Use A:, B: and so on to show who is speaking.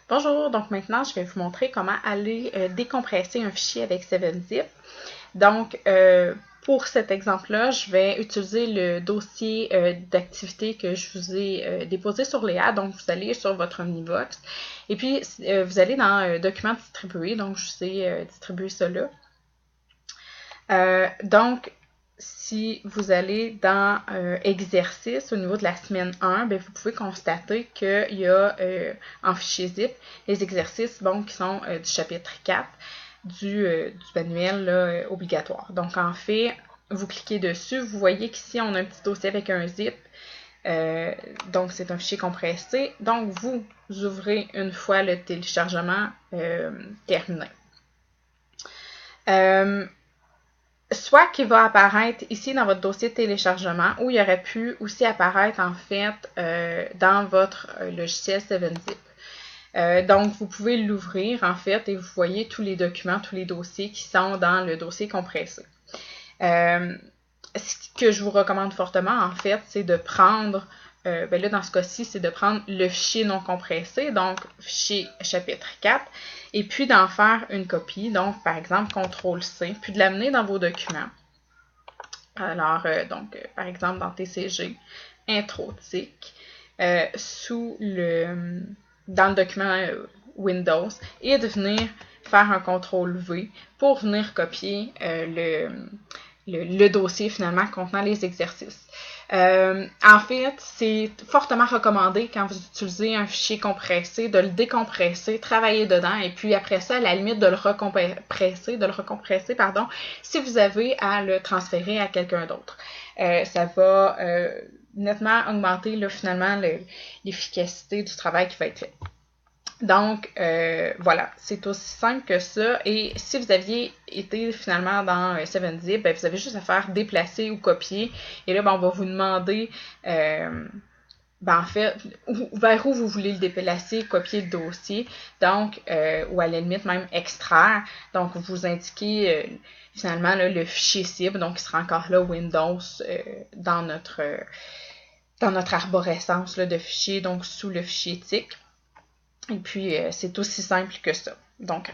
A: Bonjour, donc maintenant je vais vous montrer comment aller décompresser un fichier avec 7-Zip. Donc pour cet exemple-là, je vais utiliser le dossier d'activité que je vous ai déposé sur Léa. Donc vous allez sur votre Omnivox et puis vous allez dans Documents distribués, donc je vous ai distribué ça là. Donc si vous allez dans exercice au niveau de la semaine 1, bien, vous pouvez constater qu'il y a en fichier zip les exercices qui sont du chapitre 4 du manuel là, obligatoire. Donc en fait, vous cliquez dessus, vous voyez qu'ici on a un petit dossier avec un zip. Donc c'est un fichier compressé. Donc vous ouvrez une fois le téléchargement terminé. Soit qu'il va apparaître ici dans votre dossier de téléchargement ou il aurait pu aussi apparaître en fait dans votre logiciel 7-Zip. Donc, vous pouvez l'ouvrir en fait et vous voyez tous les documents, tous les dossiers qui sont dans le dossier compressé. Ce que je vous recommande fortement en fait, c'est de prendre, là dans ce cas-ci, c'est de prendre le fichier non compressé, donc fichier chapitre 4, et puis d'en faire une copie, donc par exemple CTRL-C, puis de l'amener dans vos documents. Alors, par exemple dans TCG, intro-tic, dans le document Windows, et de venir faire un CTRL-V pour venir copier le dossier finalement contenant les exercices. En fait, c'est fortement recommandé quand vous utilisez un fichier compressé, de le décompresser, travailler dedans, et puis après ça, à la limite, de le recompresser, si vous avez à le transférer à quelqu'un d'autre. Ça va nettement augmenter là, finalement l'efficacité du travail qui va être fait. Donc, voilà, c'est aussi simple que ça. Et si vous aviez été finalement dans 7-Zip, ben, vous avez juste à faire déplacer ou copier. Et là, ben, on va vous demander, en fait, vers où vous voulez le déplacer, copier le dossier. Donc, ou à la limite même extraire. Donc, vous indiquez finalement là, le fichier cible. Donc, il sera encore là Windows dans notre arborescence là, de fichiers, donc sous le fichier TIC. Et puis, c'est aussi simple que ça. Donc,